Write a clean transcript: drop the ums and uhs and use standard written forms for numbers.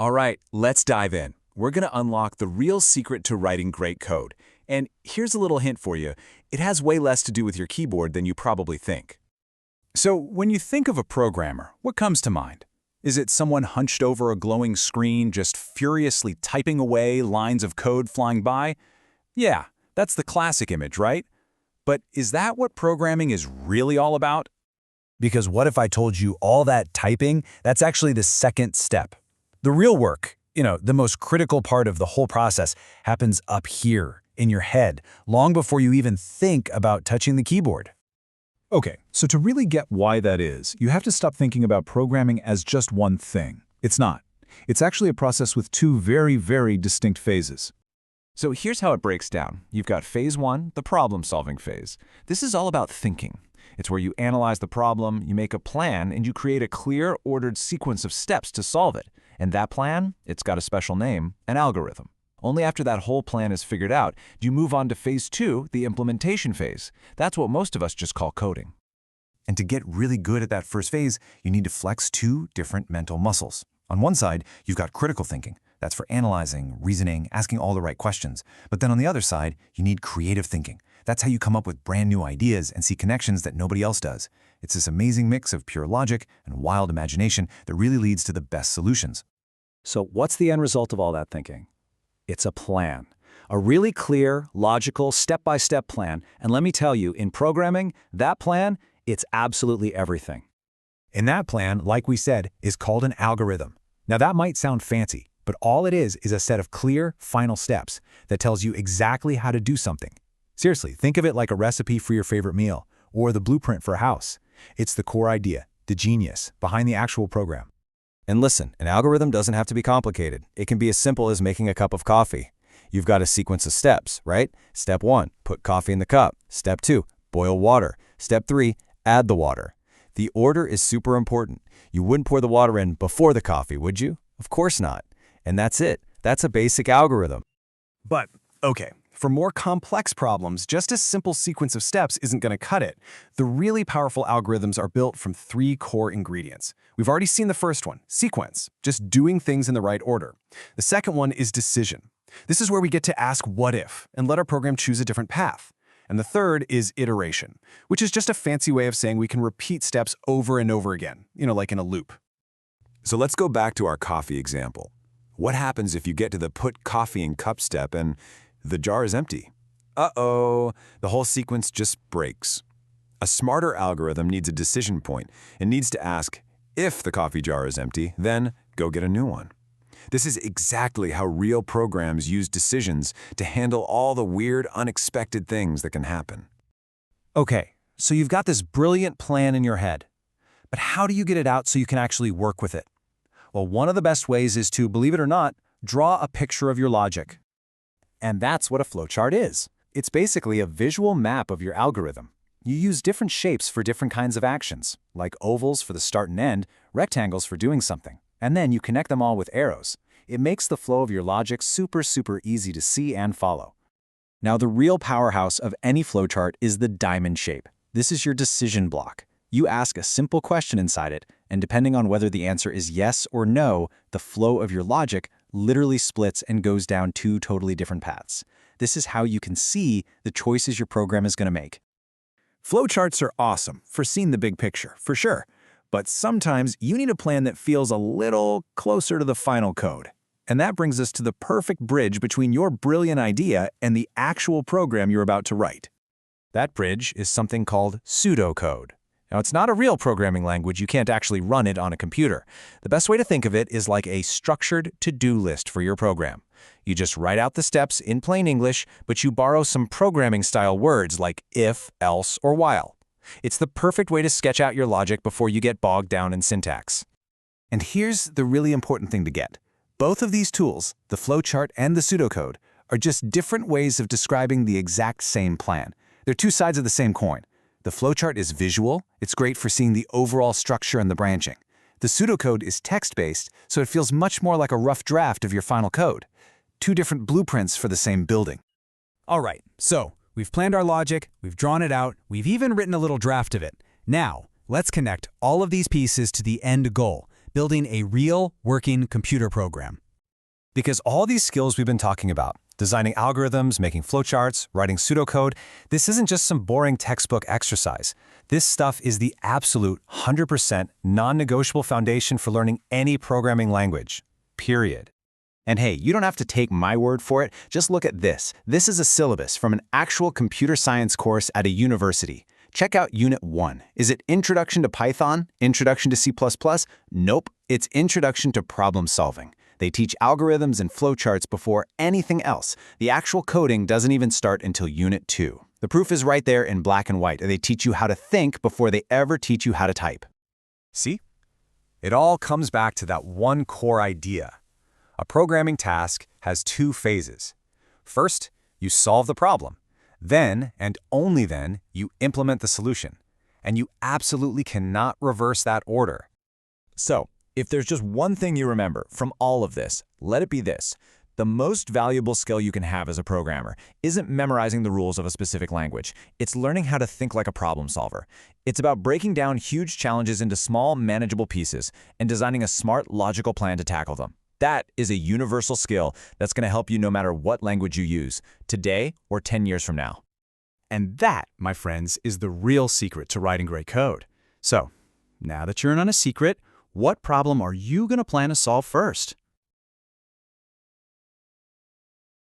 All right, let's dive in. We're going to unlock the real secret to writing great code. And here's a little hint for you. It has way less to do with your keyboard than you probably think. So, when you think of a programmer, what comes to mind? Is it someone hunched over a glowing screen, just furiously typing away, lines of code flying by? Yeah, that's the classic image, right? But is that what programming is really all about? Because what if I told you all that typing, that's actually the second step. The real work, the most critical part of the whole process, happens up here, in your head, long before you even think about touching the keyboard. Okay, so to really get why that is, you have to stop thinking about programming as just one thing. It's not. It's actually a process with two very, very distinct phases. So here's how it breaks down. You've got phase one, the problem-solving phase. This is all about thinking. It's where you analyze the problem, you make a plan, and you create a clear, ordered sequence of steps to solve it. And that plan, it's got a special name, an algorithm. Only after that whole plan is figured out do you move on to phase two, the implementation phase. That's what most of us just call coding. And to get really good at that first phase, you need to flex two different mental muscles. On one side, you've got critical thinking. That's for analyzing, reasoning, asking all the right questions. But then on the other side, you need creative thinking. That's how you come up with brand new ideas and see connections that nobody else does. It's this amazing mix of pure logic and wild imagination that really leads to the best solutions. So what's the end result of all that thinking? It's a plan. A really clear, logical, step-by-step plan. And let me tell you, in programming, that plan, it's absolutely everything. And that plan, like we said, is called an algorithm. Now that might sound fancy, but all it is a set of clear, final steps that tells you exactly how to do something. Seriously, think of it like a recipe for your favorite meal, or the blueprint for a house. It's the core idea, the genius, behind the actual program. And listen, an algorithm doesn't have to be complicated. It can be as simple as making a cup of coffee. You've got a sequence of steps, right? Step 1, put coffee in the cup. Step 2, boil water. Step 3, add the water. The order is super important. You wouldn't pour the water in before the coffee, would you? Of course not. And that's it. That's a basic algorithm. But, okay, for more complex problems, just a simple sequence of steps isn't going to cut it. The really powerful algorithms are built from three core ingredients. We've already seen the first one, sequence, just doing things in the right order. The second one is decision. This is where we get to ask what if and let our program choose a different path. And the third is iteration, which is just a fancy way of saying we can repeat steps over and over again, like in a loop. So let's go back to our coffee example. What happens if you get to the put coffee in cup step and the jar is empty? Uh-oh, the whole sequence just breaks. A smarter algorithm needs a decision point. It needs to ask, if the coffee jar is empty, then go get a new one. This is exactly how real programs use decisions to handle all the weird, unexpected things that can happen. Okay, so you've got this brilliant plan in your head. But how do you get it out so you can actually work with it? Well, one of the best ways is to, believe it or not, draw a picture of your logic. And that's what a flowchart is. It's basically a visual map of your algorithm. You use different shapes for different kinds of actions, like ovals for the start and end, rectangles for doing something, and then you connect them all with arrows. It makes the flow of your logic super easy to see and follow. Now, the real powerhouse of any flowchart is the diamond shape. This is your decision block. You ask a simple question inside it, and depending on whether the answer is yes or no, the flow of your logic literally splits and goes down two totally different paths. This is how you can see the choices your program is going to make. Flowcharts are awesome for seeing the big picture, for sure. But sometimes you need a plan that feels a little closer to the final code. And that brings us to the perfect bridge between your brilliant idea and the actual program you're about to write. That bridge is something called pseudocode. Now, it's not a real programming language. You can't actually run it on a computer. The best way to think of it is like a structured to-do list for your program. You just write out the steps in plain English, but you borrow some programming-style words like if, else, or while. It's the perfect way to sketch out your logic before you get bogged down in syntax. And here's the really important thing to get. Both of these tools, the flowchart and the pseudocode, are just different ways of describing the exact same plan. They're two sides of the same coin. The flowchart is visual. It's great for seeing the overall structure and the branching. The pseudocode is text-based, so it feels much more like a rough draft of your final code. Two different blueprints for the same building. All right, so we've planned our logic, we've drawn it out, we've even written a little draft of it. Now, let's connect all of these pieces to the end goal, building a real, working computer program. Because all these skills we've been talking about, designing algorithms, making flowcharts, writing pseudocode, this isn't just some boring textbook exercise. This stuff is the absolute 100% non-negotiable foundation for learning any programming language. Period. And hey, you don't have to take my word for it. Just look at this. This is a syllabus from an actual computer science course at a university. Check out Unit 1. Is it Introduction to Python? Introduction to C++? Nope, it's Introduction to Problem Solving. They teach algorithms and flowcharts before anything else. The actual coding doesn't even start until Unit 2. The proof is right there in black and white. They teach you how to think before they ever teach you how to type. See? It all comes back to that one core idea. A programming task has two phases. First, you solve the problem. Then, and only then, you implement the solution. And you absolutely cannot reverse that order. So, if there's just one thing you remember from all of this, let it be this. The most valuable skill you can have as a programmer isn't memorizing the rules of a specific language. It's learning how to think like a problem solver. It's about breaking down huge challenges into small, manageable pieces and designing a smart, logical plan to tackle them. That is a universal skill that's going to help you no matter what language you use, today or 10 years from now. And that, my friends, is the real secret to writing great code. So, now that you're in on a secret, what problem are you going to plan to solve first?